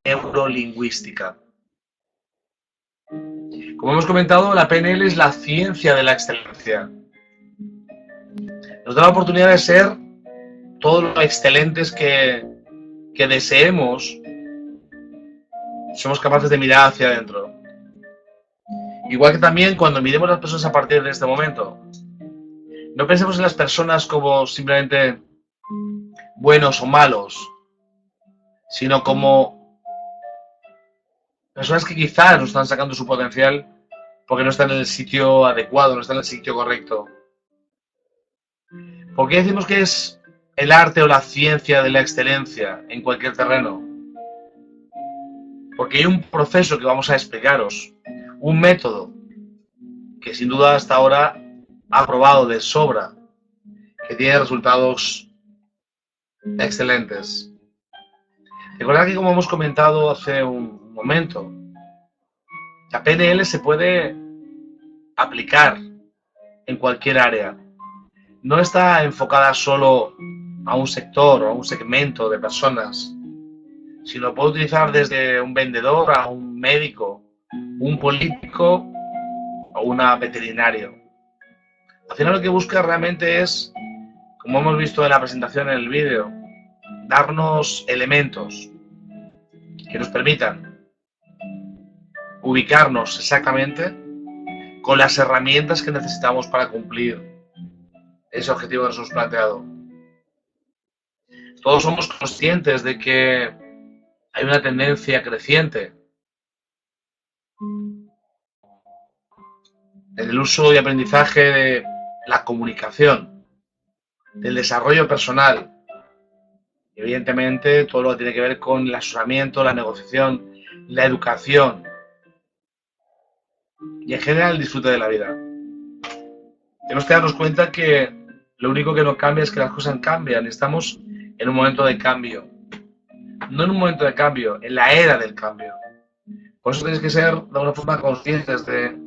neurolingüística. Como hemos comentado, la PNL es la ciencia de la excelencia. Nos da la oportunidad de ser todo lo excelentes que deseemos, somos capaces de mirar hacia adentro. Igual que también cuando miremos a las personas a partir de este momento, no pensemos en las personas como simplemente buenos o malos, sino como personas que quizás no están sacando su potencial porque no están en el sitio adecuado, no están en el sitio correcto. ¿Por qué decimos que es el arte o la ciencia de la excelencia en cualquier terreno? Porque hay un proceso que vamos a explicaros, un método que sin duda hasta ahora ha probado de sobra, que tiene resultados excelentes. Recordad que, como hemos comentado hace un momento, la PNL se puede aplicar en cualquier área. No está enfocada solo a un sector o a un segmento de personas, sino puede utilizar desde un vendedor a un médico, un político o una veterinario. Al final lo que busca realmente es, como hemos visto en la presentación en el vídeo, darnos elementos que nos permitan ubicarnos exactamente con las herramientas que necesitamos para cumplir ese objetivo que nos hemos planteado. Todos somos conscientes de que hay una tendencia creciente en el uso y aprendizaje de la comunicación, del desarrollo personal. Evidentemente, todo lo que tiene que ver con el asesoramiento, la negociación, la educación y en general el disfrute de la vida. Tenemos que darnos cuenta que lo único que no cambia es que las cosas cambian. Estamos en un momento de cambio. No en un momento de cambio, en la era del cambio. Por eso tenéis que ser de alguna forma conscientes de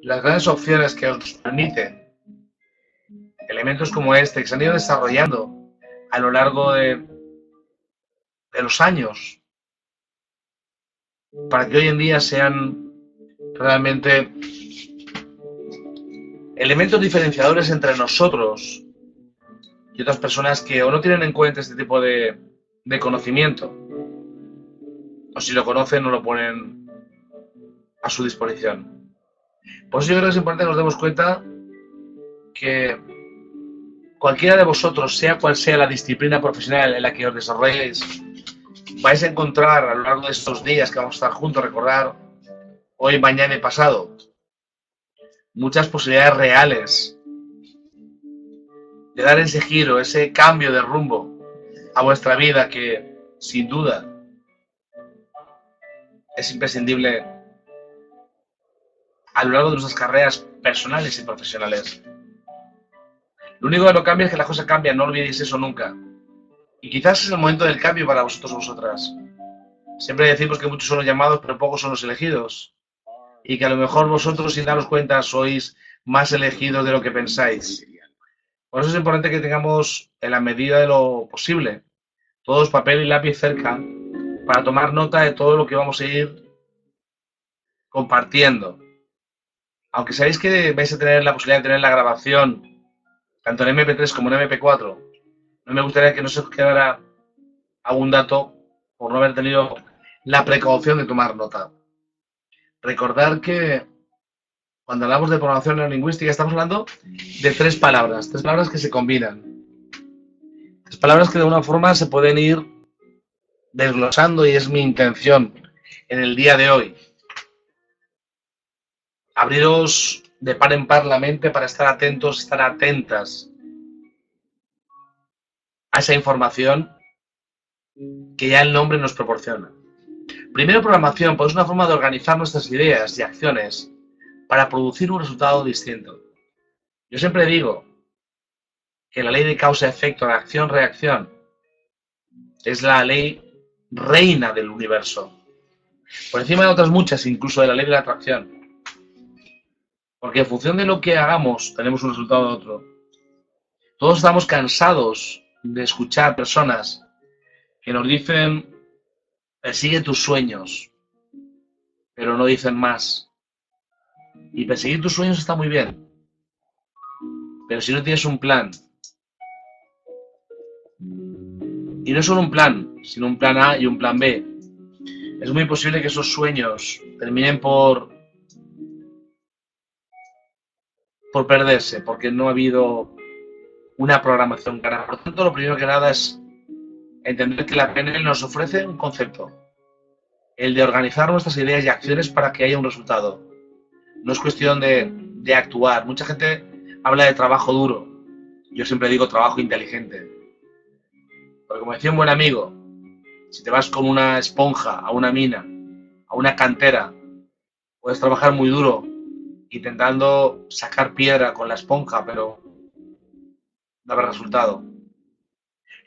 las grandes opciones que os permiten elementos como este, que se han ido desarrollando a lo largo de los años, para que hoy en día sean realmente elementos diferenciadores entre nosotros y otras personas que o no tienen en cuenta este tipo de conocimiento, o si lo conocen no lo ponen a su disposición. Por eso yo creo que es importante que nos demos cuenta que cualquiera de vosotros, sea cual sea la disciplina profesional en la que os desarrolléis, vais a encontrar a lo largo de estos días que vamos a estar juntos, recordar hoy, mañana y pasado, muchas posibilidades reales de dar ese giro, ese cambio de rumbo a vuestra vida que, sin duda, es imprescindible a lo largo de nuestras carreras personales y profesionales. Lo único que no cambia es que las cosas cambian, no olvidéis eso nunca. Y quizás es el momento del cambio para vosotros o vosotras. Siempre decimos que muchos son los llamados, pero pocos son los elegidos. Y que a lo mejor vosotros, sin daros cuenta, sois más elegidos de lo que pensáis. Por eso es importante que tengamos, en la medida de lo posible, todos papel y lápiz cerca para tomar nota de todo lo que vamos a ir compartiendo. Aunque sabéis que vais a tener la posibilidad de tener la grabación, tanto en MP3 como en MP4, no me gustaría que no se os quedara algún dato por no haber tenido la precaución de tomar nota. Recordar que cuando hablamos de programación neurolingüística estamos hablando de tres palabras que se combinan. Tres palabras que de alguna forma se pueden ir desglosando y es mi intención en el día de hoy. Abriros de par en par la mente para estar atentos, estar atentas a esa información que ya el nombre nos proporciona. Primero, programación, pues es una forma de organizar nuestras ideas y acciones para producir un resultado distinto. Yo siempre digo que la ley de causa-efecto, de acción-reacción, es la ley reina del universo. Por encima de otras muchas, incluso de la ley de la atracción. Porque en función de lo que hagamos, tenemos un resultado de otro. Todos estamos cansados de escuchar personas que nos dicen Persigue tus sueños, pero no dicen más. Y perseguir tus sueños está muy bien, pero si no tienes un plan, y no solo un plan, sino un plan A y un plan B, es muy posible que esos sueños terminen por perderse, porque no ha habido una programación clara. Por lo tanto, lo primero que nada es entender que la PNL nos ofrece un concepto, el de organizar nuestras ideas y acciones para que haya un resultado. No es cuestión de actuar. Mucha gente habla de trabajo duro. Yo siempre digo trabajo inteligente. Porque como decía un buen amigo, si te vas con una esponja a una mina, a una cantera, puedes trabajar muy duro intentando sacar piedra con la esponja, pero no habrá resultado.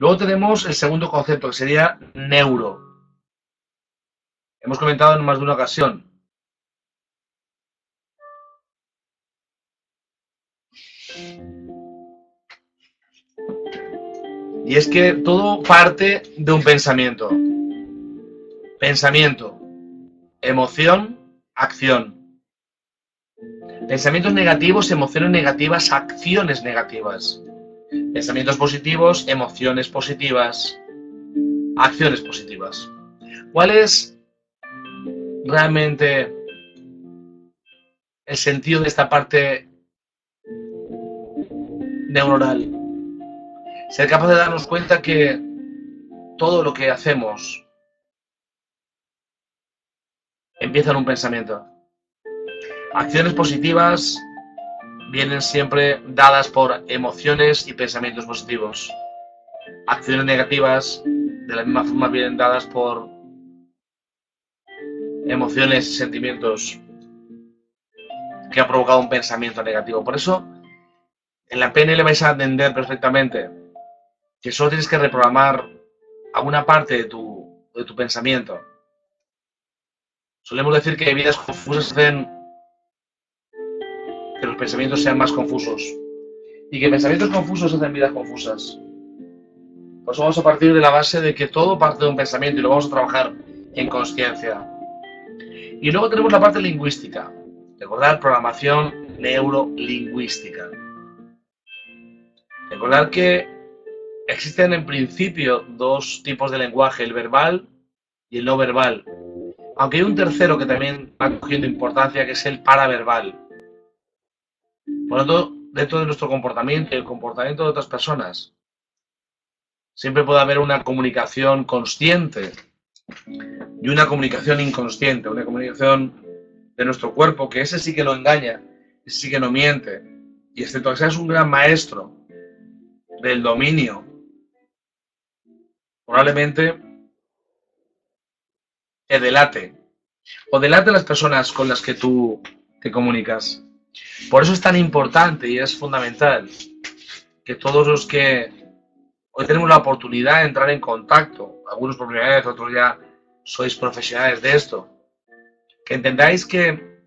Luego tenemos el segundo concepto, que sería neuro. Hemos comentado en más de una ocasión. Y es que todo parte de un pensamiento. Pensamiento, emoción, acción. Pensamientos negativos, emociones negativas, acciones negativas. Pensamientos positivos, emociones positivas, acciones positivas. ¿Cuál es realmente el sentido de esta parte neuronal? Ser capaz de darnos cuenta que todo lo que hacemos empieza en un pensamiento. Acciones positivas vienen siempre dadas por emociones y pensamientos positivos. Acciones negativas, de la misma forma, vienen dadas por emociones y sentimientos que ha provocado un pensamiento negativo. Por eso, en la PNL vais a entender perfectamente que solo tienes que reprogramar alguna parte de tu pensamiento. Solemos decir que vidas confusas hacen que los pensamientos sean más confusos y que pensamientos confusos hacen vidas confusas. Por eso vamos a partir de la base de que todo parte de un pensamiento y lo vamos a trabajar en consciencia. Y luego tenemos la parte lingüística. Recordar programación neurolingüística. Recordar que existen en principio dos tipos de lenguaje, el verbal y el no verbal. Aunque hay un tercero que también va cogiendo importancia, que es el paraverbal. Por lo tanto, dentro de nuestro comportamiento y el comportamiento de otras personas, siempre puede haber una comunicación consciente y una comunicación inconsciente, una comunicación de nuestro cuerpo, que ese sí que no engaña, ese sí que no miente. Y excepto que seas un gran maestro del dominio, probablemente te delate o delate a las personas con las que tú te comunicas. Por eso es tan importante y es fundamental que todos los que hoy tenemos la oportunidad de entrar en contacto, algunos por primera vez, otros ya sois profesionales de esto, que entendáis que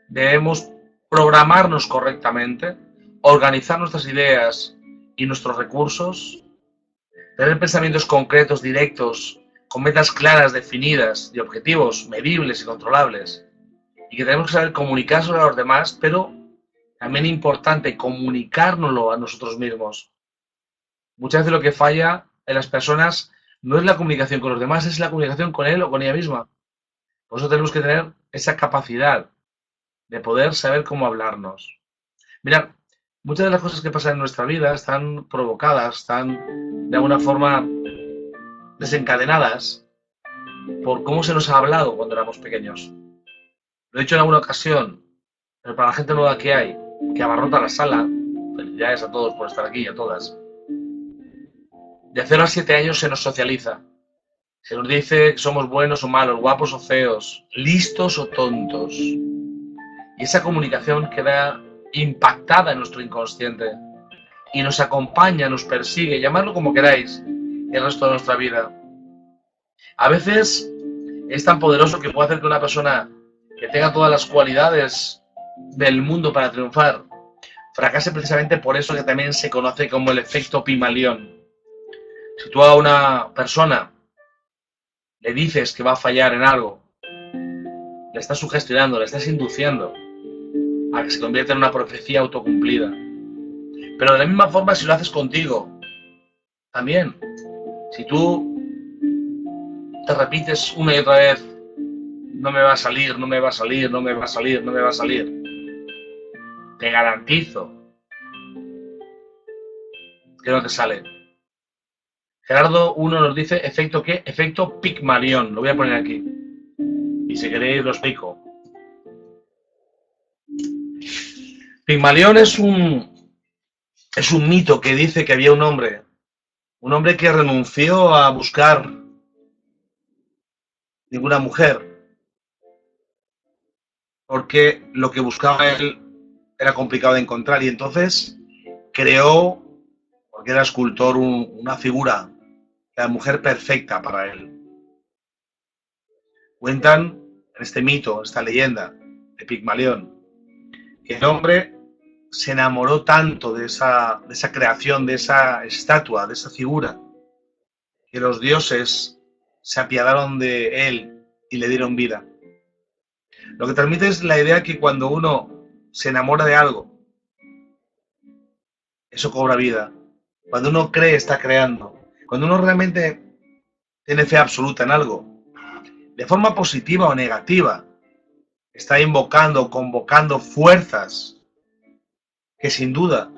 debemos programarnos correctamente, organizar nuestras ideas y nuestros recursos, tener pensamientos concretos, directos, con metas claras, definidas y objetivos medibles y controlables, y que tenemos que saber comunicárselo a los demás, pero también importante comunicárnoslo a nosotros mismos. Muchas veces lo que falla en las personas no es la comunicación con los demás, es la comunicación con él o con ella misma. Por eso tenemos que tener esa capacidad de poder saber cómo hablarnos. Mirad, muchas de las cosas que pasan en nuestra vida están provocadas, están de alguna forma desencadenadas por cómo se nos ha hablado cuando éramos pequeños. Lo he dicho en alguna ocasión, pero para la gente nueva que hay, que abarrota la sala, felicidades a todos por estar aquí, a todas. De 0 a 7 años se nos socializa. Se nos dice que somos buenos o malos, guapos o feos, listos o tontos. Y esa comunicación queda impactada en nuestro inconsciente y nos acompaña, nos persigue, llamadlo como queráis, el resto de nuestra vida. A veces es tan poderoso que puede hacer que una persona que tenga todas las cualidades del mundo para triunfar fracase precisamente por eso que también se conoce como el efecto Pigmalión. Si tú a una persona le dices que va a fallar en algo, le estás sugestionando, le estás induciendo a que se convierta en una profecía autocumplida. Pero de la misma forma, si lo haces contigo, también, si tú te repites una y otra vez, no me va a salir, no me va a salir, no me va a salir, no me va a salir, te garantizo que no te sale. Gerardo 1 nos dice, ¿efecto qué? Efecto Pigmalión. Lo voy a poner aquí. Y si queréis lo explico. Pigmalión es un mito que dice que había un hombre que renunció a buscar ninguna mujer, porque lo que buscaba él era complicado de encontrar, y entonces creó, porque era escultor, una figura, la mujer perfecta para él. Cuentan en este mito, esta leyenda de Pigmalión, que el hombre se enamoró tanto de esa creación, de esa estatua, de esa figura, que los dioses se apiadaron de él y le dieron vida. Lo que transmite es la idea que cuando uno se enamora de algo, eso cobra vida. Cuando uno cree, está creando. Cuando uno realmente tiene fe absoluta en algo, de forma positiva o negativa, está invocando, convocando fuerzas que sin duda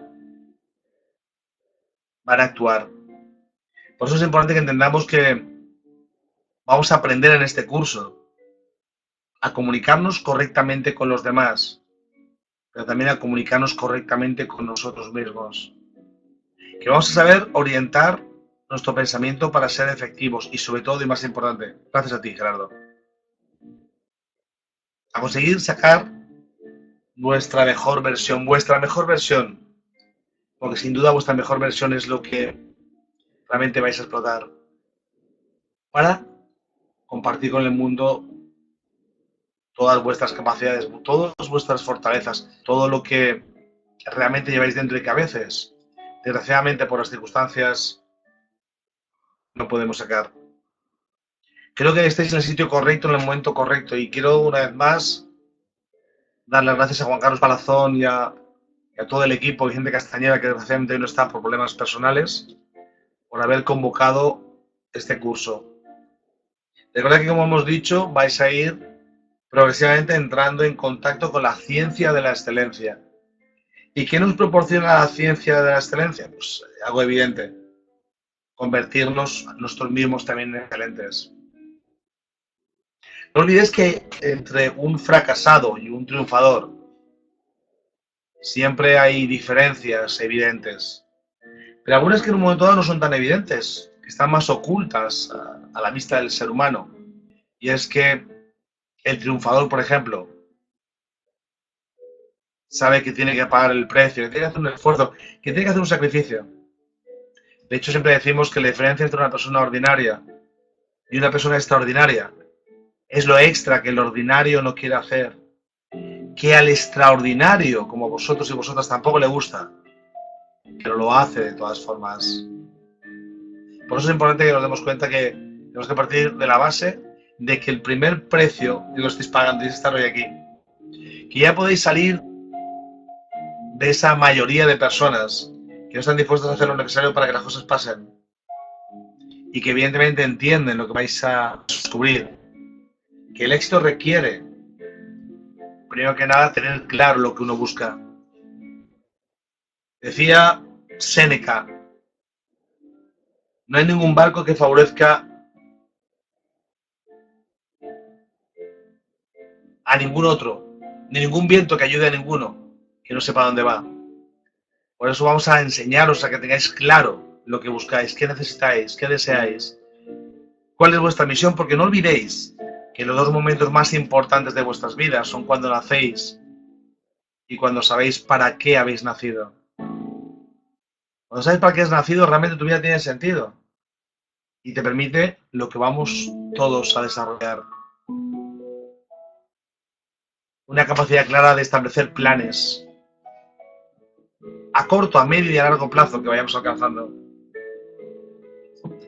van a actuar. Por eso es importante que entendamos que vamos a aprender en este curso a comunicarnos correctamente con los demás, pero también a comunicarnos correctamente con nosotros mismos. Que vamos a saber orientar nuestro pensamiento para ser efectivos y sobre todo, y más importante, gracias a ti, Gerardo, a conseguir sacar vuestra mejor versión, porque sin duda vuestra mejor versión es lo que realmente vais a explotar para compartir con el mundo todas vuestras capacidades, todas vuestras fortalezas, todo lo que realmente lleváis dentro y que a veces, desgraciadamente por las circunstancias, no podemos sacar. Creo que estáis en el sitio correcto, en el momento correcto, y quiero una vez más dar las gracias a Juan Carlos Palazón y a todo el equipo y gente castañera que desgraciadamente hoy no está por problemas personales, por haber convocado este curso. Recuerda que, como hemos dicho, vais a ir progresivamente entrando en contacto con la ciencia de la excelencia. ¿Y qué nos proporciona la ciencia de la excelencia? Pues algo evidente, convertirnos nosotros mismos también en excelentes. No olvides que entre un fracasado y un triunfador siempre hay diferencias evidentes, pero algunas que en un momento dado no son tan evidentes, que están más ocultas a la vista del ser humano. Y es que el triunfador, por ejemplo, sabe que tiene que pagar el precio, que tiene que hacer un esfuerzo, que tiene que hacer un sacrificio. De hecho, siempre decimos que la diferencia entre una persona ordinaria y una persona extraordinaria es lo extra que el ordinario no quiere hacer, que al extraordinario, como vosotros y vosotras, tampoco le gusta, pero lo hace de todas formas. Por eso es importante que nos demos cuenta que tenemos que partir de la base de que el primer precio que lo estáis pagando es estar hoy aquí. Que ya podéis salir de esa mayoría de personas que no están dispuestas a hacer lo necesario para que las cosas pasen. Y que evidentemente entienden lo que vais a descubrir. Que el éxito requiere, primero que nada, tener claro lo que uno busca. Decía Séneca, no hay ningún barco que favorezca a ningún otro, ni ningún viento que ayude a ninguno que no sepa dónde va. Por eso vamos a enseñaros a que tengáis claro lo que buscáis, qué necesitáis, qué deseáis, cuál es vuestra misión, porque no olvidéis que los dos momentos más importantes de vuestras vidas son cuando nacéis y cuando sabéis para qué habéis nacido. Cuando sabes para qué has nacido, realmente tu vida tiene sentido y te permite lo que vamos todos a desarrollar. Una capacidad clara de establecer planes a corto, a medio y a largo plazo que vayamos alcanzando.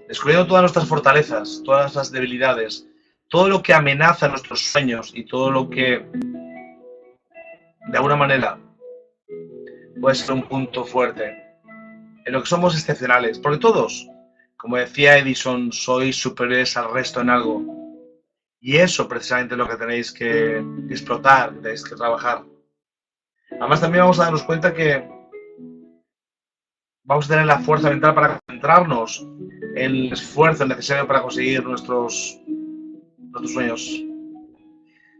descubriendo todas nuestras fortalezas, todas nuestras debilidades, todo lo que amenaza nuestros sueños y todo lo que, de alguna manera, puede ser un punto fuerte, en lo que somos excepcionales, porque todos, como decía Edison, sois superiores al resto en algo. Y eso precisamente es lo que tenéis que explotar, tenéis que trabajar. Además también vamos a darnos cuenta que vamos a tener la fuerza mental para concentrarnos en el esfuerzo necesario para conseguir nuestros sueños.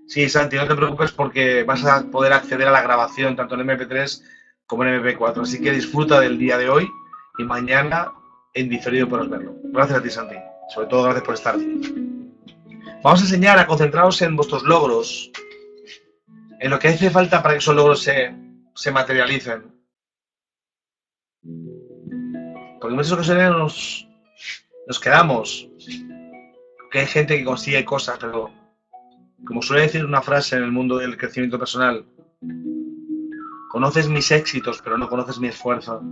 Sí, Santi, no te preocupes porque vas a poder acceder a la grabación tanto en MP3 como en MP4. Así que disfruta del día de hoy y mañana en diferido podrás verlo. Gracias a ti, Santi. Sobre todo gracias por estar. Vamos a enseñar a concentraros en vuestros logros, en lo que hace falta para que esos logros se materialicen. Porque en muchas ocasiones nos quedamos, que hay gente que consigue cosas, pero como suele decir una frase en el mundo del crecimiento personal, conoces mis éxitos, pero no conoces mi esfuerzo.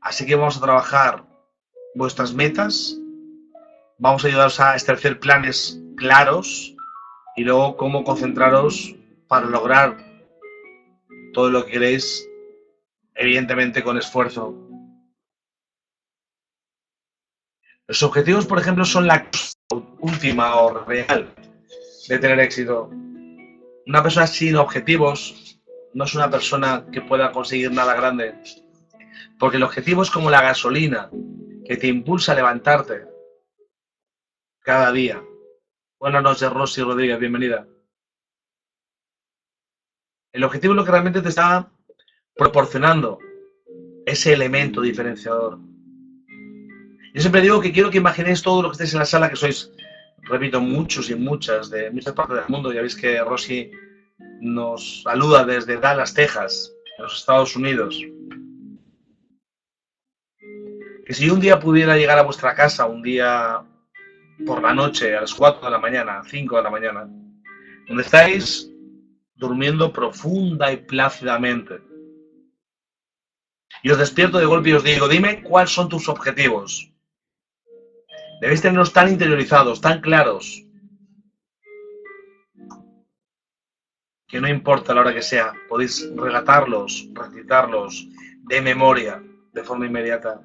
Así que vamos a trabajar vuestras metas, vamos a ayudaros a establecer planes claros y luego cómo concentraros para lograr todo lo que queréis, evidentemente con esfuerzo. Los objetivos, por ejemplo, son la última o real de tener éxito. Una persona sin objetivos no es una persona que pueda conseguir nada grande. Porque el objetivo es como la gasolina que te impulsa a levantarte cada día. Buenas noches, Rosy Rodríguez, bienvenida. El objetivo es lo que realmente te está proporcionando ese elemento diferenciador. Yo siempre digo que quiero que imaginéis todo lo que estéis en la sala, que sois, repito, muchos y muchas de muchas partes del mundo. Ya veis que Rosy nos saluda desde Dallas, Texas, en los Estados Unidos. Que si un día pudiera llegar a vuestra casa, un día por la noche, a las 4 de la mañana, 5 de la mañana, donde estáis durmiendo profunda y plácidamente, y os despierto de golpe y os digo, dime cuáles son tus objetivos. Debéis tenerlos tan interiorizados, tan claros, que no importa la hora que sea, podéis relatarlos, recitarlos de memoria, de forma inmediata.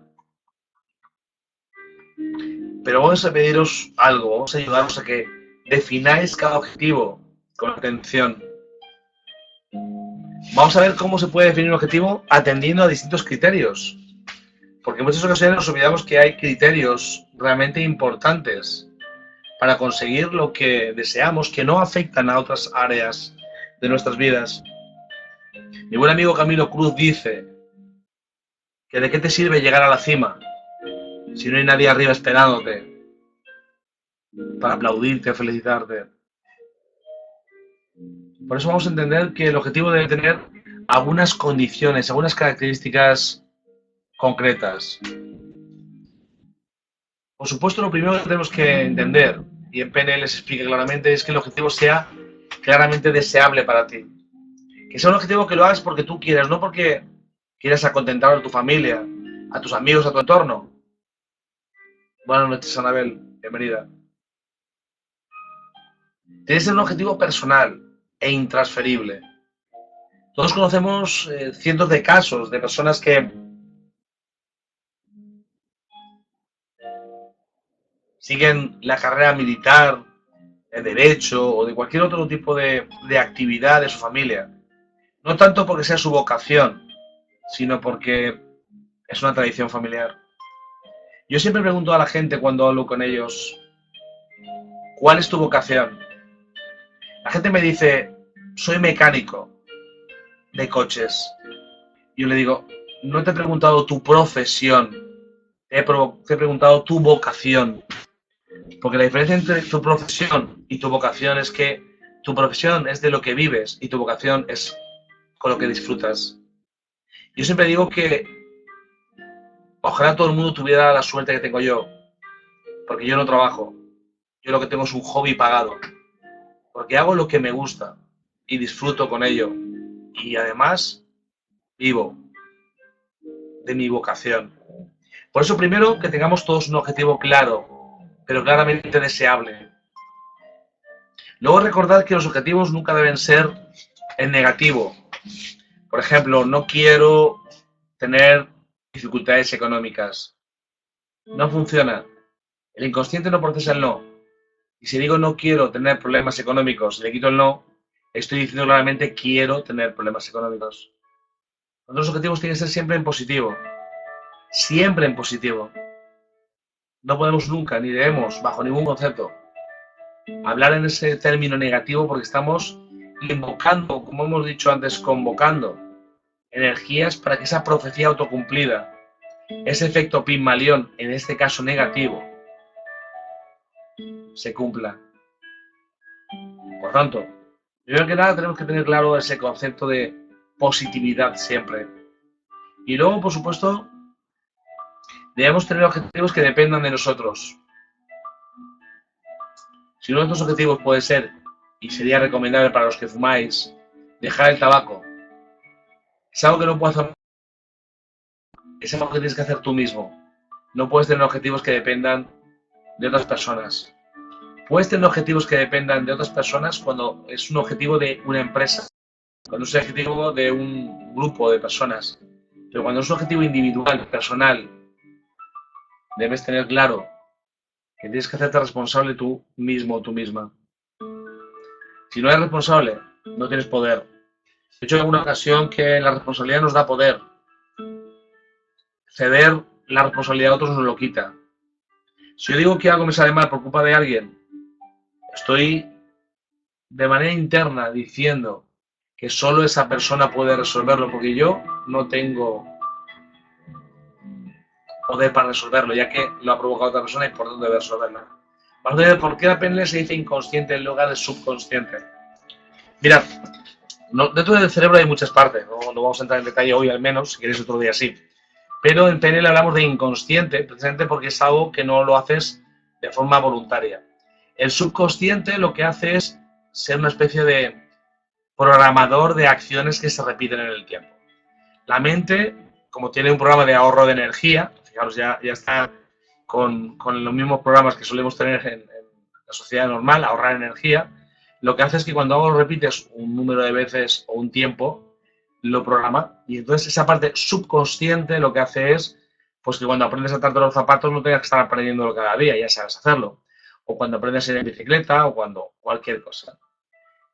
Pero vamos a pediros algo, vamos a ayudaros a que defináis cada objetivo con atención. Vamos a ver cómo se puede definir un objetivo atendiendo a distintos criterios. Porque en muchas ocasiones nos olvidamos que hay criterios realmente importantes para conseguir lo que deseamos, que no afectan a otras áreas de nuestras vidas. Mi buen amigo Camilo Cruz dice que de qué te sirve llegar a la cima si no hay nadie arriba esperándote para aplaudirte, felicitarte. Por eso vamos a entender que el objetivo debe tener algunas condiciones, algunas características concretas. Por supuesto, lo primero que tenemos que entender, y en PNL se explica claramente, es que el objetivo sea claramente deseable para ti. Que sea un objetivo que lo hagas porque tú quieras, no porque quieras acontentar a tu familia, a tus amigos, a tu entorno. Buenas noches, Anabel. Bienvenida. Tiene que ser un objetivo personal e intransferible. Todos conocemos cientos de casos de personas que siguen la carrera militar, de derecho o de cualquier otro tipo de actividad de su familia. No tanto porque sea su vocación, sino porque es una tradición familiar. Yo siempre pregunto a la gente cuando hablo con ellos, ¿cuál es tu vocación? La gente me dice, soy mecánico de coches. Yo le digo, no te he preguntado tu profesión, te he preguntado tu vocación. Porque la diferencia entre tu profesión y tu vocación es que tu profesión es de lo que vives y tu vocación es con lo que disfrutas. Yo siempre digo que ojalá todo el mundo tuviera la suerte que tengo yo, porque yo no trabajo. Yo lo que tengo es un hobby pagado, porque hago lo que me gusta y disfruto con ello. Y además vivo de mi vocación. Por eso primero que tengamos todos un objetivo claro, pero claramente deseable. Luego recordad que los objetivos nunca deben ser en negativo. Por ejemplo, no quiero tener dificultades económicas. No funciona. El inconsciente no procesa el no. Y si digo no quiero tener problemas económicos y le quito el no, estoy diciendo claramente quiero tener problemas económicos. Los objetivos tienen que ser siempre en positivo. Siempre en positivo. No podemos nunca, ni debemos, bajo ningún concepto, hablar en ese término negativo porque estamos invocando, como hemos dicho antes, convocando energías para que esa profecía autocumplida, ese efecto Pigmalión, en este caso negativo, se cumpla. Por tanto, primero que nada tenemos que tener claro ese concepto de positividad siempre. Y luego, por supuesto, debemos tener objetivos que dependan de nosotros. Si uno de estos objetivos puede ser, y sería recomendable para los que fumáis, dejar el tabaco, es algo que no puedes hacer, es algo que tienes que hacer tú mismo. No puedes tener objetivos que dependan de otras personas. Puedes tener objetivos que dependan de otras personas cuando es un objetivo de una empresa, cuando es un objetivo de un grupo de personas. Pero cuando es un objetivo individual, personal, debes tener claro que tienes que hacerte responsable tú mismo o tú misma. Si no eres responsable, no tienes poder. De hecho, en alguna ocasión que la responsabilidad nos da poder. Ceder la responsabilidad a otros nos lo quita. Si yo digo que algo me sale mal por culpa de alguien, estoy de manera interna diciendo que solo esa persona puede resolverlo porque yo no tengo poder para resolverlo, ya que lo ha provocado otra persona y por tanto debe resolverlo. Vamos a ver por qué la PNL se dice inconsciente en lugar de subconsciente. Mirad, dentro del cerebro hay muchas partes, no vamos a entrar en detalle hoy al menos, si queréis otro día sí. Pero en PNL hablamos de inconsciente, precisamente porque es algo que no lo haces de forma voluntaria. El subconsciente lo que hace es ser una especie de programador de acciones que se repiten en el tiempo. La mente, como tiene un programa de ahorro de energía, fijaros, ya está con los mismos programas que solemos tener en la sociedad normal, ahorrar energía, lo que hace es que cuando algo lo repites un número de veces o un tiempo, lo programa, y entonces esa parte subconsciente lo que hace es pues que cuando aprendes a atarte los zapatos no tengas que estar aprendiéndolo cada día, ya sabes hacerlo, o cuando aprendes a ir en bicicleta o cuando cualquier cosa.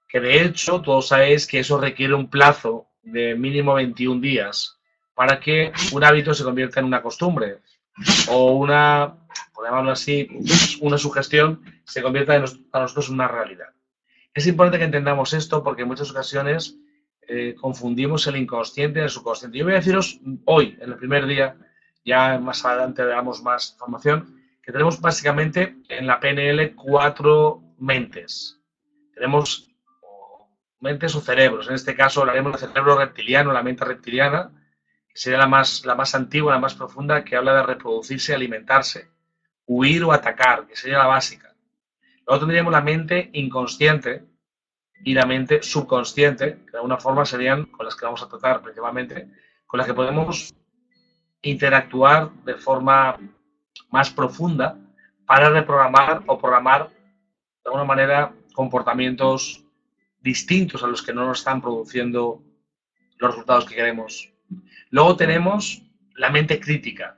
Que de hecho todos sabéis que eso requiere un plazo de mínimo 21 días para que un hábito se convierta en una costumbre o una, por llamarlo así, una sugestión se convierta para nosotros en una realidad. Es importante que entendamos esto porque en muchas ocasiones confundimos el inconsciente y el subconsciente. Yo voy a deciros hoy, en el primer día, ya más adelante damos más información, que tenemos básicamente en la PNL 4 mentes. Tenemos mentes o cerebros. En este caso hablaremos del cerebro reptiliano, la mente reptiliana, que sería la más antigua, la más profunda, que habla de reproducirse, alimentarse, huir o atacar, que sería la básica. Luego tendríamos la mente inconsciente y la mente subconsciente, que de alguna forma serían con las que vamos a tratar principalmente, con las que podemos interactuar de forma más profunda para reprogramar o programar de alguna manera comportamientos distintos a los que no nos están produciendo los resultados que queremos. Luego tenemos la mente crítica.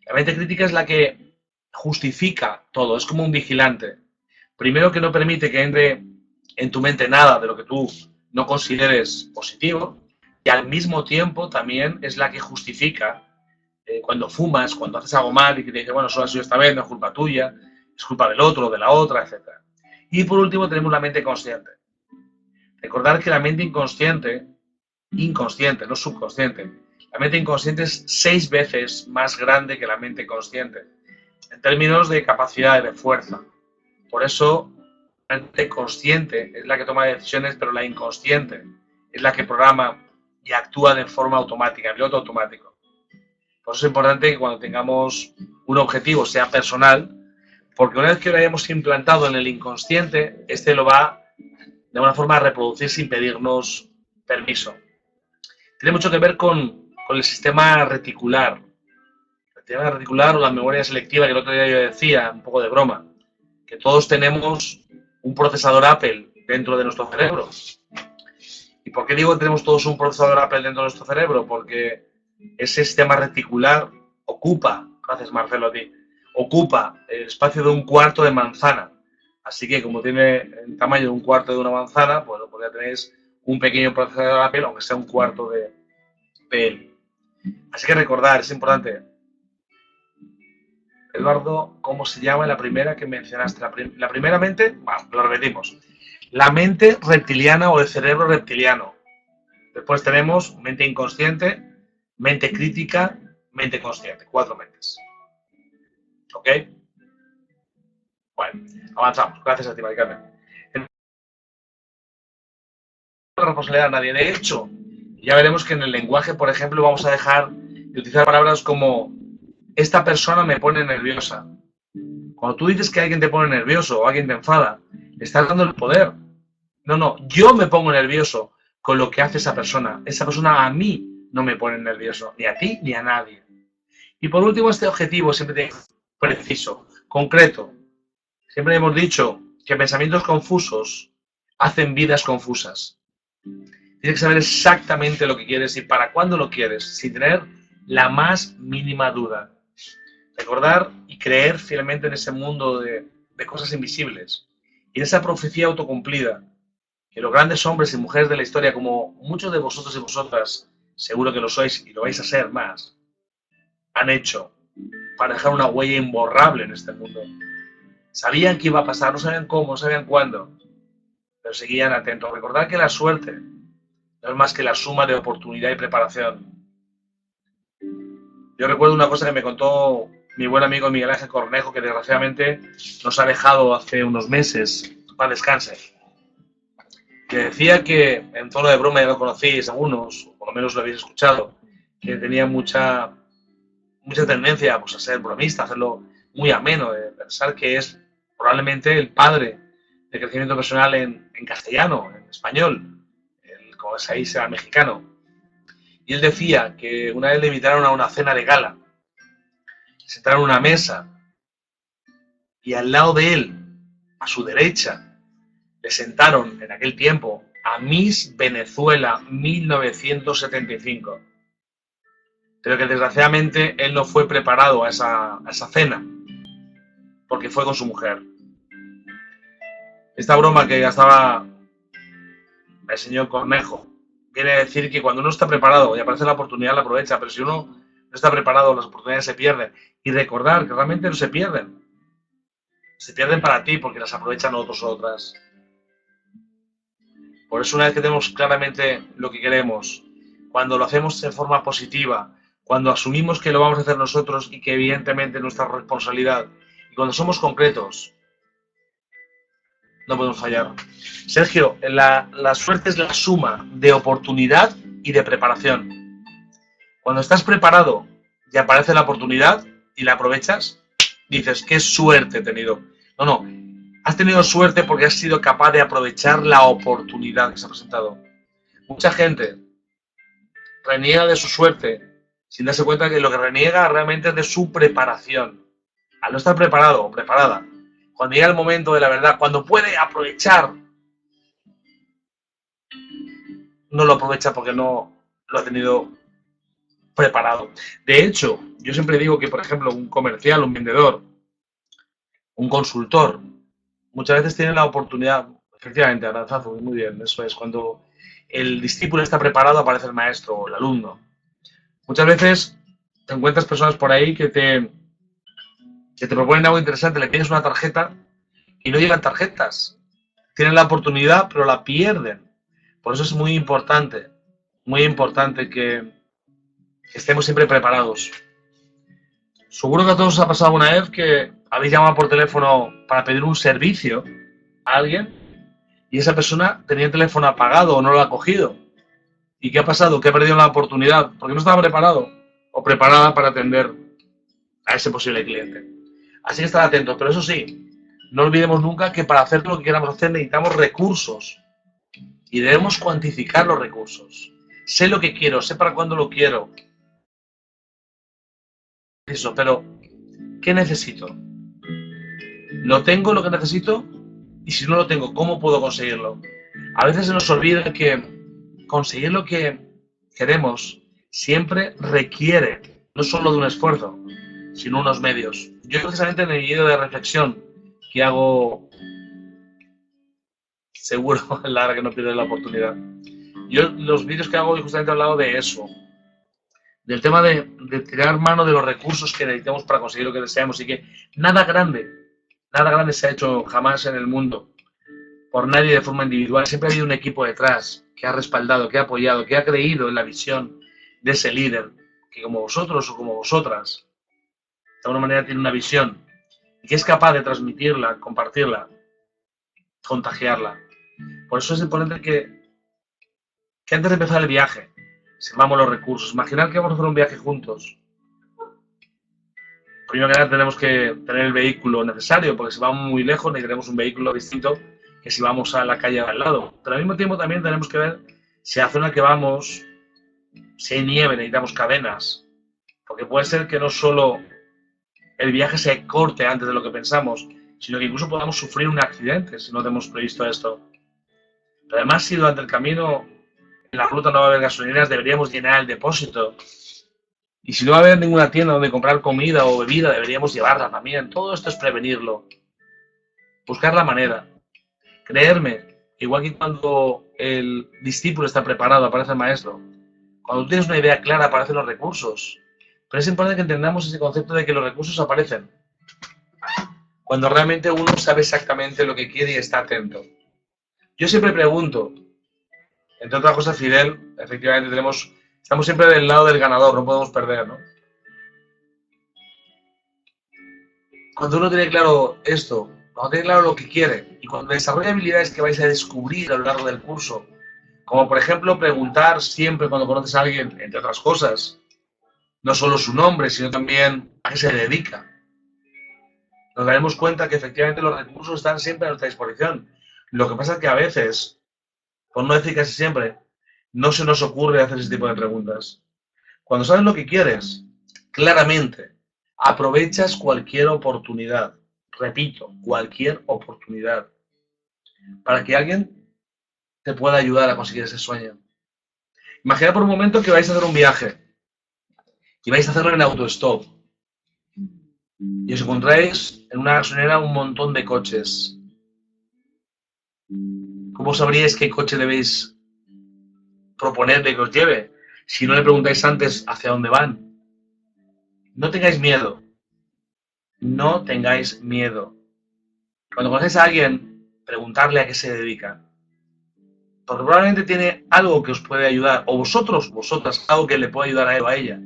La mente crítica es la que justifica todo, es como un vigilante. Primero, que no permite que entre en tu mente nada de lo que tú no consideres positivo, y al mismo tiempo también es la que justifica cuando fumas, cuando haces algo mal y que te dice, bueno, solo ha sido esta vez, no es culpa tuya, es culpa del otro, de la otra, etc. Y por último tenemos la mente consciente. Recordar que la mente inconsciente, no subconsciente, la mente inconsciente es 6 veces más grande que la mente consciente, en términos de capacidad de fuerza. Por eso, la mente consciente es la que toma decisiones, pero la inconsciente es la que programa y actúa de forma automática, en piloto automático. Por eso es importante que cuando tengamos un objetivo sea personal, porque una vez que lo hayamos implantado en el inconsciente, este lo va de alguna forma a reproducir sin pedirnos permiso. Tiene mucho que ver con el sistema reticular. El reptiliana reticular o la memoria selectiva, que el otro día yo decía, un poco de broma, que todos tenemos un procesador Apple dentro de nuestro cerebro. ¿Y por qué digo que tenemos todos un procesador Apple dentro de nuestro cerebro? Porque ese sistema reticular ocupa, gracias Marcelo a ti, ocupa el espacio de un cuarto de manzana. Así que como tiene el tamaño de un cuarto de una manzana, bueno, pues ya tenéis un pequeño procesador Apple, aunque sea un cuarto de él. Así que recordar, es importante. Eduardo, ¿cómo se llama la primera que mencionaste? La primera mente, bueno, lo repetimos. La mente reptiliana o el cerebro reptiliano. Después tenemos mente inconsciente, mente crítica, mente consciente. 4 mentes. ¿Ok? Bueno, avanzamos. Gracias a ti, Mari Carmen. No responsabilidad a nadie. De hecho, ya veremos que en el lenguaje, por ejemplo, vamos a dejar de utilizar palabras como esta persona me pone nerviosa. Cuando tú dices que alguien te pone nervioso o alguien te enfada, le estás dando el poder. No, yo me pongo nervioso con lo que hace esa persona. Esa persona a mí no me pone nervioso, ni a ti ni a nadie. Y por último, este objetivo siempre tiene que ser preciso, concreto. Siempre hemos dicho que pensamientos confusos hacen vidas confusas. Tienes que saber exactamente lo que quieres y para cuándo lo quieres, sin tener la más mínima duda. Recordar y creer fielmente en ese mundo de cosas invisibles y en esa profecía autocumplida que los grandes hombres y mujeres de la historia, como muchos de vosotros y vosotras, seguro que lo sois y lo vais a ser más, han hecho para dejar una huella imborrable en este mundo. Sabían que iba a pasar, no sabían cómo, no sabían cuándo, pero seguían atentos. Recordad que la suerte no es más que la suma de oportunidad y preparación. Yo recuerdo una cosa que me contó mi buen amigo Miguel Ángel Cornejo, que desgraciadamente nos ha dejado hace unos meses, para descanse. Que decía que, en tono de broma, ya lo conocéis algunos, o por lo menos lo habéis escuchado, que tenía mucha tendencia pues, a ser bromista, a hacerlo muy ameno, de pensar que es probablemente el padre del crecimiento personal en castellano, en español, como es ahí será mexicano. Y él decía que una vez le invitaron a una cena de gala, se sentaron a una mesa y al lado de él, a su derecha, le sentaron en aquel tiempo a Miss Venezuela 1975. Pero que desgraciadamente él no fue preparado a esa cena, porque fue con su mujer. Esta broma que gastaba el señor Cornejo viene a decir que cuando uno está preparado y aparece la oportunidad, la aprovecha, pero si uno no está preparado, las oportunidades se pierden. Y recordar que realmente no se pierden. Se pierden para ti porque las aprovechan otros o otras. Por eso, una vez que tenemos claramente lo que queremos, cuando lo hacemos de forma positiva, cuando asumimos que lo vamos a hacer nosotros y que evidentemente es nuestra responsabilidad, y cuando somos concretos, no podemos fallar. Sergio, la suerte es la suma de oportunidad y de preparación. Cuando estás preparado y aparece la oportunidad y la aprovechas, dices, qué suerte he tenido. No, has tenido suerte porque has sido capaz de aprovechar la oportunidad que se ha presentado. Mucha gente reniega de su suerte sin darse cuenta que lo que reniega realmente es de su preparación. Al no estar preparado o preparada, cuando llega el momento de la verdad, cuando puede aprovechar, no lo aprovecha porque no lo ha tenido preparado. De hecho, yo siempre digo que, por ejemplo, un comercial, un vendedor, un consultor, muchas veces tiene la oportunidad, efectivamente, Aranzazu, muy bien, eso es, cuando el discípulo está preparado aparece el maestro o el alumno. Muchas veces te encuentras personas por ahí que te proponen algo interesante, le pides una tarjeta y no llegan tarjetas. Tienen la oportunidad, pero la pierden. Por eso es muy importante que estemos siempre preparados. Seguro que a todos os ha pasado alguna vez que habéis llamado por teléfono para pedir un servicio a alguien y esa persona tenía el teléfono apagado o no lo ha cogido. ¿Y qué ha pasado? Que ha perdido la oportunidad porque no estaba preparado o preparada para atender a ese posible cliente. Así que estar atentos, pero eso sí, no olvidemos nunca que para hacer lo que queramos hacer necesitamos recursos y debemos cuantificar los recursos. Sé lo que quiero, sé para cuándo lo quiero. eso, pero ¿qué necesito? ¿Lo tengo lo que necesito? Y si no lo tengo, ¿cómo puedo conseguirlo? A veces se nos olvida que conseguir lo que queremos siempre requiere no solo de un esfuerzo, sino unos medios. Yo precisamente en el vídeo de reflexión que hago, seguro, la hora que no pierdes la oportunidad, yo los vídeos que hago justamente he hablado de eso, del tema de tirar mano de los recursos que necesitamos para conseguir lo que deseamos y que nada grande se ha hecho jamás en el mundo por nadie de forma individual. Siempre ha habido un equipo detrás que ha respaldado, que ha apoyado, que ha creído en la visión de ese líder, que como vosotros o como vosotras, de alguna manera tiene una visión y que es capaz de transmitirla, compartirla, contagiarla. Por eso es importante que antes de empezar el viaje, sepamos los recursos. Imaginar que vamos a hacer un viaje juntos. Primero que nada tenemos que tener el vehículo necesario, porque si vamos muy lejos necesitaremos un vehículo distinto que si vamos a la calle al lado. Pero al mismo tiempo también tenemos que ver si a la zona que vamos, si hay nieve, necesitamos cadenas. Porque puede ser que no solo el viaje se corte antes de lo que pensamos, sino que incluso podamos sufrir un accidente si no tenemos previsto esto. Pero además, si durante el camino en la ruta no va a haber gasolineras, deberíamos llenar el depósito. Y si no va a haber ninguna tienda donde comprar comida o bebida, deberíamos llevarla también. Todo esto es prevenirlo. Buscar la manera. Creerme, igual que cuando el discípulo está preparado, aparece el maestro. Cuando tú tienes una idea clara, aparecen los recursos. Pero es importante que entendamos ese concepto de que los recursos aparecen cuando realmente uno sabe exactamente lo que quiere y está atento. Yo siempre pregunto, entre otras cosas, Fidel, efectivamente estamos siempre del lado del ganador, no podemos perder, ¿no? Cuando uno tiene claro esto, cuando tiene claro lo que quiere y cuando desarrolla habilidades que vais a descubrir a lo largo del curso, como por ejemplo preguntar siempre cuando conoces a alguien, entre otras cosas, no solo su nombre, sino también a qué se dedica, nos daremos cuenta que efectivamente los recursos están siempre a nuestra disposición. Lo que pasa es que a veces, por no decir casi siempre, no se nos ocurre hacer ese tipo de preguntas. Cuando sabes lo que quieres, claramente, aprovechas cualquier oportunidad. Repito, cualquier oportunidad. Para que alguien te pueda ayudar a conseguir ese sueño. Imagina por un momento que vais a hacer un viaje y vais a hacerlo en autostop. Y os encontráis en una gasolinera un montón de coches. ¿Cómo sabríais qué coche debéis proponerle que os lleve si no le preguntáis antes hacia dónde van? No tengáis miedo. No tengáis miedo. Cuando conocéis a alguien, preguntarle a qué se dedica. Porque probablemente tiene algo que os puede ayudar, o vosotras, algo que le puede ayudar a él o a ella.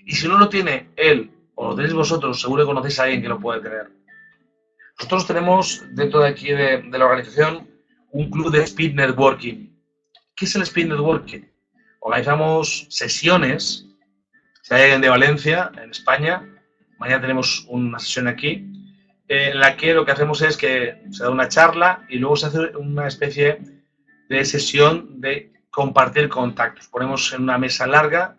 Y si no lo tiene él, o lo tenéis vosotros, seguro que conocéis a alguien que lo puede tener. Nosotros tenemos dentro de aquí de la organización un club de Speed Networking. ¿Qué es el Speed Networking? Organizamos sesiones. Si hay alguien de Valencia, en España, mañana tenemos una sesión aquí, en la que lo que hacemos es que se da una charla y luego se hace una especie de sesión de compartir contactos. Ponemos en una mesa larga,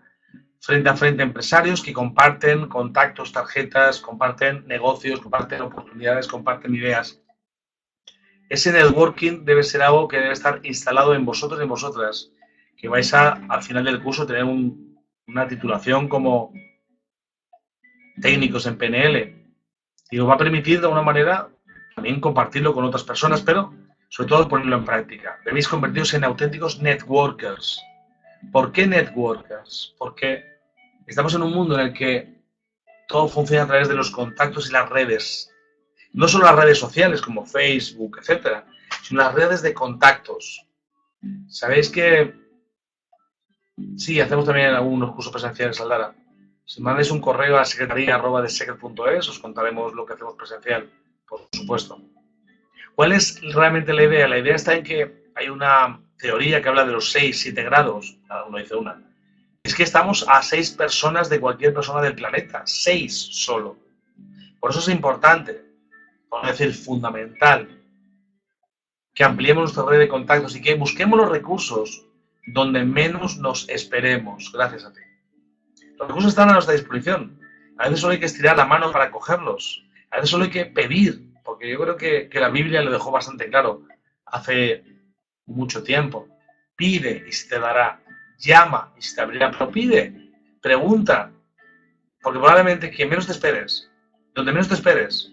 frente a frente, empresarios que comparten contactos, tarjetas, comparten negocios, comparten oportunidades, comparten ideas. Ese networking debe ser algo que debe estar instalado en vosotros y en vosotras, que vais al final del curso, tener una titulación como técnicos en PNL y os va a permitir de alguna manera también compartirlo con otras personas, pero sobre todo ponerlo en práctica. Debéis convertiros en auténticos networkers. ¿Por qué networkers? Porque estamos en un mundo en el que todo funciona a través de los contactos y las redes. No solo las redes sociales como Facebook, etcétera, sino las redes de contactos. Sabéis que sí, hacemos también algunos cursos presenciales, Aldara. Si mandáis un correo a secretaria@thesecret.es, os contaremos lo que hacemos presencial, por supuesto. ¿Cuál es realmente la idea? La idea está en que hay una teoría que habla de los 6-7 grados, cada uno dice una. Es que estamos a 6 personas de cualquier persona del planeta, 6 solo. Por eso es importante, por no decir fundamental, que ampliemos nuestra red de contactos y que busquemos los recursos donde menos nos esperemos. Gracias a ti. Los recursos están a nuestra disposición. A veces solo hay que estirar la mano para cogerlos. A veces solo hay que pedir, porque yo creo que la Biblia lo dejó bastante claro hace mucho tiempo. Pide y se te dará. Llama y se te abrirá. Pero pide, pregunta, porque probablemente quien menos te esperes, donde menos te esperes,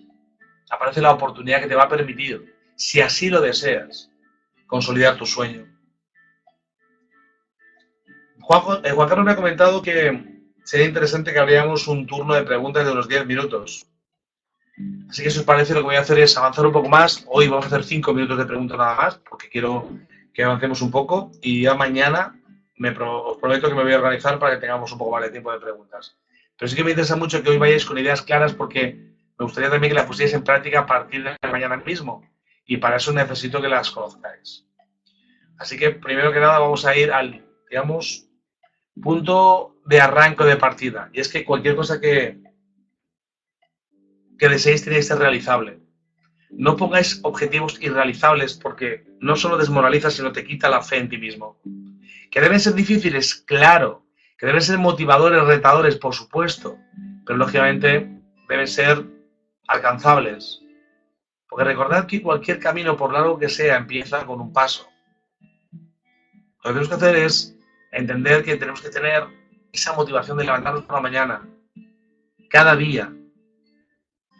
aparece la oportunidad que te va a permitir, si así lo deseas, consolidar tu sueño. Juan Carlos me ha comentado que sería interesante que abriéramos un turno de preguntas de unos 10 minutos. Así que si os parece, lo que voy a hacer es avanzar un poco más. Hoy vamos a hacer 5 minutos de preguntas nada más, porque quiero que avancemos un poco. Y ya mañana os prometo que me voy a organizar para que tengamos un poco más de tiempo de preguntas. Pero sí que me interesa mucho que hoy vayáis con ideas claras, porque me gustaría también que las pusierais en práctica a partir de mañana mismo. Y para eso necesito que las conozcáis. Así que primero que nada vamos a ir al, digamos, punto de arranque de partida. Y es que cualquier cosa que deseéis tiene que ser realizable. No pongáis objetivos irrealizables, porque no solo desmoraliza, sino te quita la fe en ti mismo. Que deben ser difíciles, claro. Que deben ser motivadores, retadores, por supuesto. Pero lógicamente deben ser alcanzables. Porque recordad que cualquier camino, por largo que sea, empieza con un paso. Lo que tenemos que hacer es entender que tenemos que tener esa motivación de levantarnos por la mañana, cada día,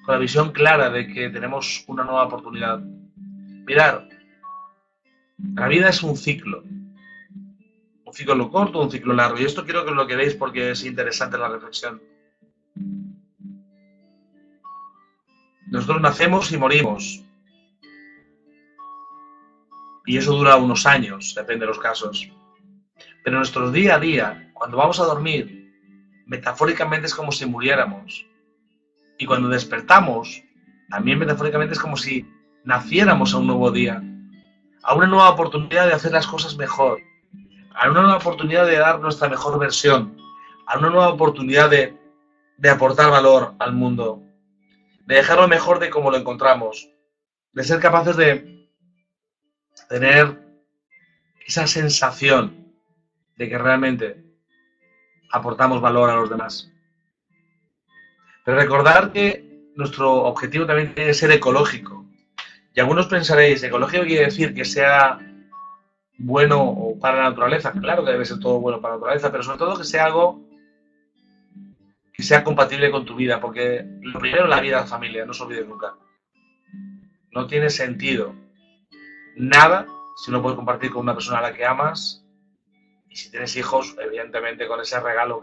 con la visión clara de que tenemos una nueva oportunidad. Mirad, la vida es un ciclo corto, un ciclo largo, y esto quiero que lo queréis porque es interesante la reflexión. Nosotros nacemos y morimos, y eso dura unos años, depende de los casos. Pero nuestro día a día, cuando vamos a dormir, metafóricamente es como si muriéramos. Y cuando despertamos, también metafóricamente es como si naciéramos a un nuevo día, a una nueva oportunidad de hacer las cosas mejor, a una nueva oportunidad de dar nuestra mejor versión, a una nueva oportunidad de aportar valor al mundo, de dejarlo mejor de como lo encontramos, de ser capaces de tener esa sensación de que realmente aportamos valor a los demás. Pero recordar que nuestro objetivo también tiene que ser ecológico. Y algunos pensaréis, ecológico quiere decir que sea bueno o para la naturaleza. Claro que debe ser todo bueno para la naturaleza, pero sobre todo que sea algo que sea compatible con tu vida, porque lo primero es la vida de la familia, no se olvide nunca. No tiene sentido nada si no puedes compartir con una persona a la que amas, y si tienes hijos, evidentemente con ese regalo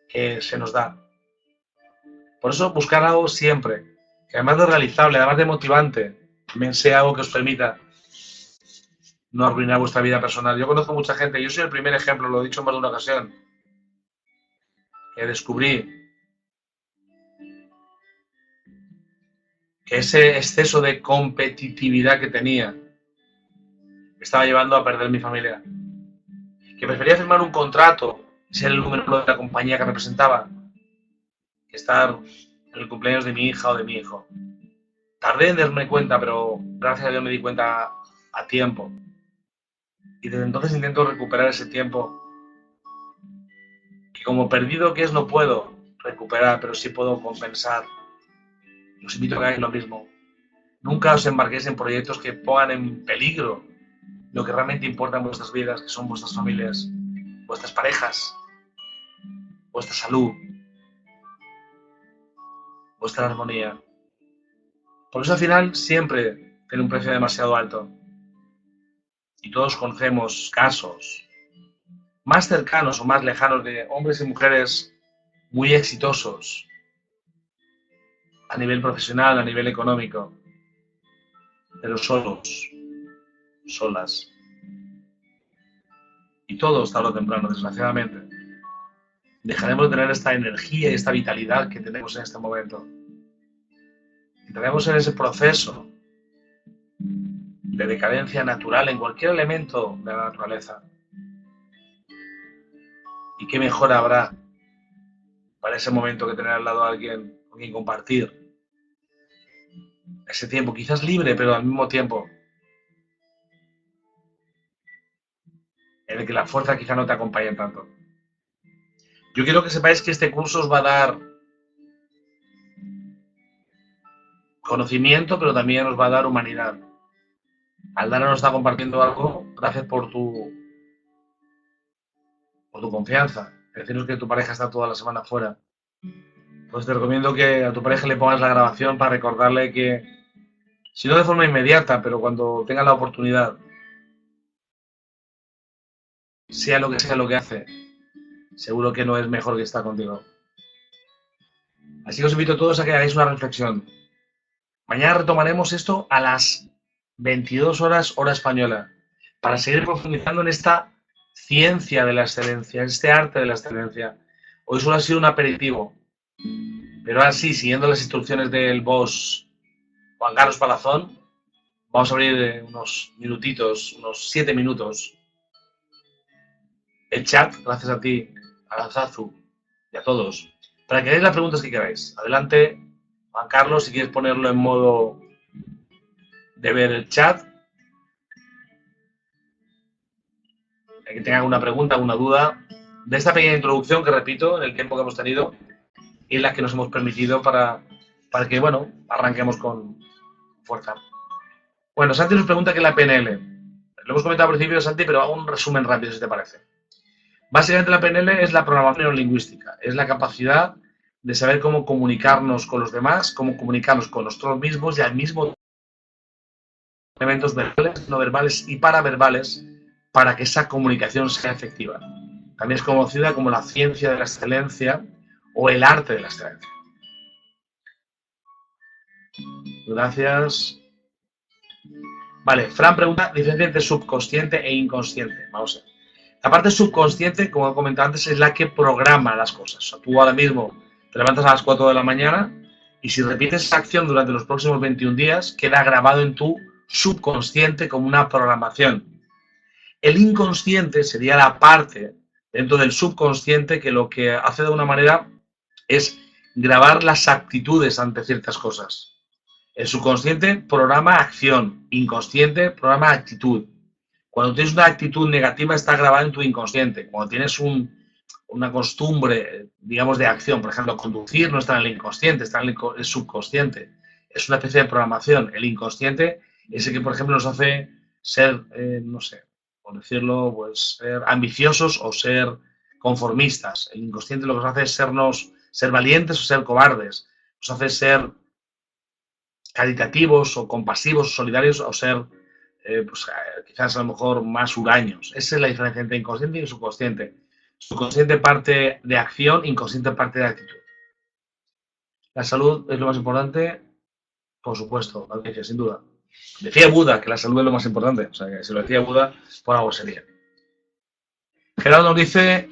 que se nos da. Por eso buscar algo siempre, que además de realizable, además de motivante, también sea algo que os permita no arruinar vuestra vida personal. Yo conozco mucha gente, yo soy el primer ejemplo, lo he dicho en más de una ocasión, que descubrí que ese exceso de competitividad que tenía me estaba llevando a perder mi familia. Que prefería firmar un contrato y ser el número uno de la compañía que representaba que estar en el cumpleaños de mi hija o de mi hijo. Tardé en darme cuenta, pero gracias a Dios me di cuenta a tiempo. Y desde entonces intento recuperar ese tiempo que como perdido que es no puedo recuperar, pero sí puedo compensar. Os invito a que hagáis lo mismo. Nunca os embarquéis en proyectos que pongan en peligro lo que realmente importa en vuestras vidas, que son vuestras familias, vuestras parejas, vuestra salud, vuestra armonía. Por eso al final siempre tiene un precio demasiado alto. Y todos conocemos casos más cercanos o más lejanos de hombres y mujeres muy exitosos a nivel profesional, a nivel económico, pero solos, solas. Y todos, tarde o temprano, desgraciadamente, dejaremos de tener esta energía y esta vitalidad que tenemos en este momento. Entraremos en ese proceso de decadencia natural en cualquier elemento de la naturaleza. ¿Y qué mejor habrá para ese momento que tener al lado a alguien con quien compartir ese tiempo, quizás libre, pero al mismo tiempo en el que la fuerza quizá no te acompañe tanto? Yo quiero que sepáis que este curso os va a dar conocimiento, pero también nos va a dar humanidad. Aldana nos está compartiendo algo. Gracias por tu confianza. Deciros que tu pareja está toda la semana fuera. Pues te recomiendo que a tu pareja le pongas la grabación para recordarle que, si no de forma inmediata, pero cuando tenga la oportunidad, sea lo que hace, seguro que no es mejor que estar contigo. Así que os invito a todos a que hagáis una reflexión. Mañana retomaremos esto a las 22 horas, hora española, para seguir profundizando en esta ciencia de la excelencia, en este arte de la excelencia. Hoy solo ha sido un aperitivo, pero ahora sí, siguiendo las instrucciones del boss Juan Carlos Palazón, vamos a abrir unos minutitos, unos 7 minutos, el chat, gracias a ti, a Zazu y a todos, para que hagáis las preguntas que queráis. Adelante, Juan Carlos, si quieres ponerlo en modo de ver el chat. Que tenga alguna pregunta, alguna duda de esta pequeña introducción que repito, en el tiempo que hemos tenido y en la que nos hemos permitido para que, bueno, arranquemos con fuerza. Bueno, Santi nos pregunta qué es la PNL. Lo hemos comentado al principio, Santi, pero hago un resumen rápido, si te parece. Básicamente la PNL es la programación neurolingüística, es la capacidad de saber cómo comunicarnos con los demás, cómo comunicarnos con nosotros mismos y al mismo tiempo elementos verbales, no verbales y paraverbales para que esa comunicación sea efectiva. También es conocida como la ciencia de la excelencia o el arte de la excelencia. Gracias. Vale, Fran pregunta, diferencia entre subconsciente e inconsciente. Vamos a ver. La parte subconsciente, como he comentado antes, es la que programa las cosas. O sea, tú ahora mismo te levantas a las 4 de la mañana y si repites esa acción durante los próximos 21 días, queda grabado en tu subconsciente como una programación. El inconsciente sería la parte dentro del subconsciente que lo que hace de una manera es grabar las actitudes ante ciertas cosas. El subconsciente programa acción, inconsciente programa actitud. Cuando tienes una actitud negativa está grabada en tu inconsciente. Cuando tienes una costumbre, digamos, de acción, por ejemplo, conducir no está en el inconsciente, está en el subconsciente. Es una especie de programación. El inconsciente es el que, por ejemplo, nos hace ser, no sé, por decirlo, pues ser ambiciosos o ser conformistas. El inconsciente lo que nos hace es ser valientes o ser cobardes. Nos hace ser caritativos o compasivos o solidarios o ser pues, quizás a lo mejor más huraños. Esa es la diferencia entre inconsciente y subconsciente. Subconsciente parte de acción, inconsciente parte de actitud. La salud es lo más importante, por supuesto, Patricia, sin duda. Decía Buda que la salud es lo más importante. O sea, que si lo decía Buda, por algo sería. Gerardo nos dice,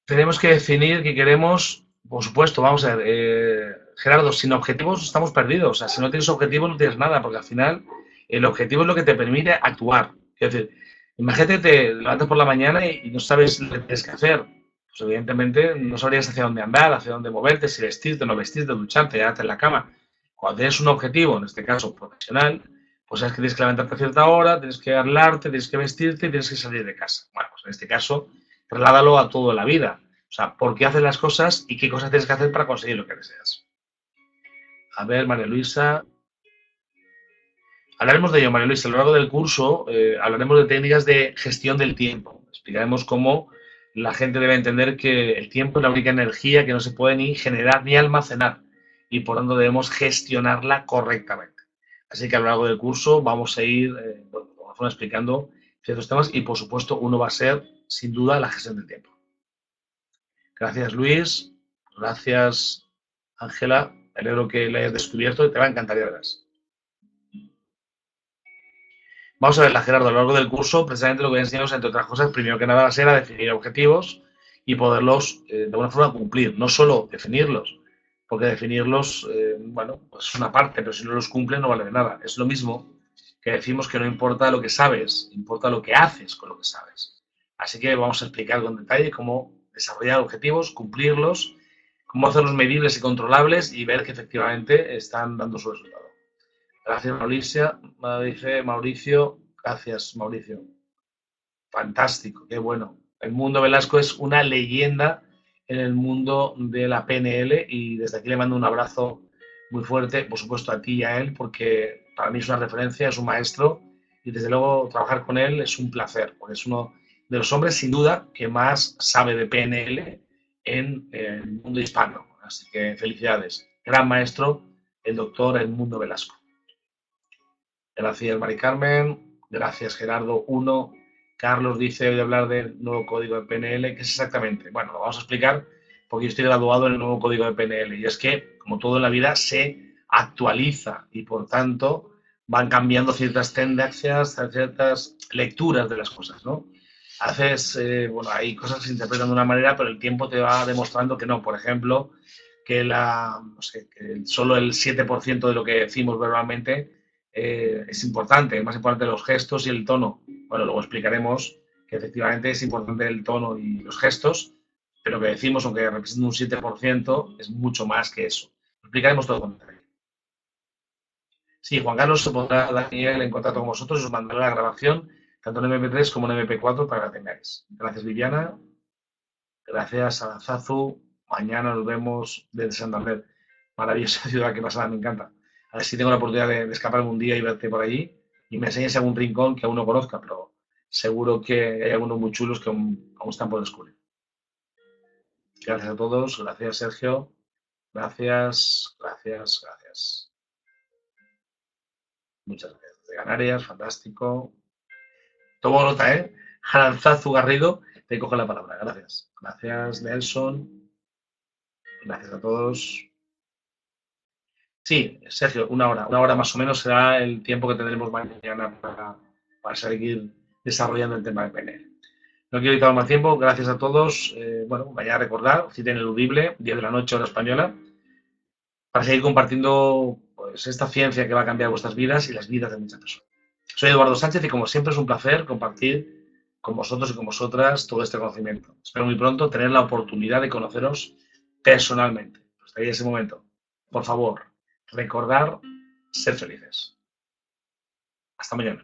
tenemos que definir qué queremos. Por supuesto, vamos a ver. Gerardo, sin objetivos estamos perdidos. O sea, si no tienes objetivos no tienes nada, porque al final el objetivo es lo que te permite actuar. Es decir, imagínate que te levantas por la mañana y no sabes lo que tienes que hacer. Pues evidentemente no sabrías hacia dónde andar, hacia dónde moverte, si vestirte, no vestirte, ducharte, quedarte en la cama. Cuando tienes un objetivo, en este caso profesional, pues sabes que tienes que levantarte a cierta hora, tienes que arreglarte, tienes que vestirte y tienes que salir de casa. Bueno, pues en este caso, trasládalo a toda la vida. O sea, por qué haces las cosas y qué cosas tienes que hacer para conseguir lo que deseas. A ver, María Luisa. Hablaremos de ello, María Luisa. A lo largo del curso hablaremos de técnicas de gestión del tiempo. Explicaremos cómo la gente debe entender que el tiempo es la única energía que no se puede ni generar ni almacenar y por tanto debemos gestionarla correctamente. Así que a lo largo del curso vamos a ir explicando ciertos temas y por supuesto uno va a ser sin duda la gestión del tiempo. Gracias Luis, gracias Ángela, me alegro que lo hayas descubierto y te va a encantar, ya verás. Vamos a verla, Gerardo, a lo largo del curso, precisamente lo que voy a enseñaros, entre otras cosas, primero que nada va a ser a definir objetivos y poderlos de alguna forma cumplir, no solo definirlos, porque definirlos, bueno, pues es una parte, pero si no los cumples no vale de nada. Es lo mismo que decimos que no importa lo que sabes, importa lo que haces con lo que sabes. Así que vamos a explicar con detalle cómo desarrollar objetivos, cumplirlos, cómo hacerlos medibles y controlables y ver que efectivamente están dando su resultado. Gracias, Mauricio. Dice Mauricio. Gracias, Mauricio. Fantástico, qué bueno. El Mundo Velasco es una leyenda en el mundo de la PNL y desde aquí le mando un abrazo muy fuerte, por supuesto a ti y a él, porque para mí es una referencia, es un maestro y desde luego trabajar con él es un placer, porque es uno de los hombres sin duda que más sabe de PNL en el mundo hispano. Así que felicidades. Gran maestro, el doctor Edmundo Velasco. Gracias, Mari Carmen. Gracias, Gerardo. Uno. Carlos dice de hablar del nuevo código de PNL. ¿Qué es exactamente? Bueno, lo vamos a explicar porque yo estoy graduado en el nuevo código de PNL. Y es que, como todo en la vida, se actualiza y por tanto van cambiando ciertas tendencias, ciertas lecturas de las cosas, ¿no? A veces, bueno, hay cosas que se interpretan de una manera, pero el tiempo te va demostrando que no. Por ejemplo, que, no sé, que solo el 7% de lo que decimos verbalmente es importante, es más importante los gestos y el tono. Bueno, luego explicaremos que efectivamente es importante el tono y los gestos, pero que decimos, aunque representa un 7%, es mucho más que eso. Explicaremos todo con detalle. Sí, Juan Carlos se pondrá, Daniel, en contacto con vosotros y os mandará la grabación, tanto en MP3 como en MP4, para que la tengáis. Gracias, Viviana. Gracias, Zazu. Mañana nos vemos desde Santander. Maravillosa ciudad, que pasada, me encanta. A ver si tengo la oportunidad de escaparme un día y verte por allí y me enseñes algún rincón que aún no conozca, pero seguro que hay algunos muy chulos que aún están por descubrir. Gracias a todos. Gracias, Sergio. Gracias, gracias, gracias. Muchas gracias. De Canarias, fantástico. Tomo nota, ¿eh? Aranzazu Garrido, te cojo la palabra. Gracias. Gracias, Nelson. Gracias a todos. Sí, Sergio, una hora más o menos será el tiempo que tendremos mañana para seguir desarrollando el tema de PNL. No quiero quitar más tiempo, gracias a todos. Bueno, vaya a recordar, cita ineludible, 10 de la noche, hora española, para seguir compartiendo pues, esta ciencia que va a cambiar vuestras vidas y las vidas de muchas personas. Soy Eduardo Sánchez y como siempre es un placer compartir con vosotros y con vosotras todo este conocimiento. Espero muy pronto tener la oportunidad de conoceros personalmente. Hasta ahí ese momento. Por favor, recordar ser felices. Hasta mañana.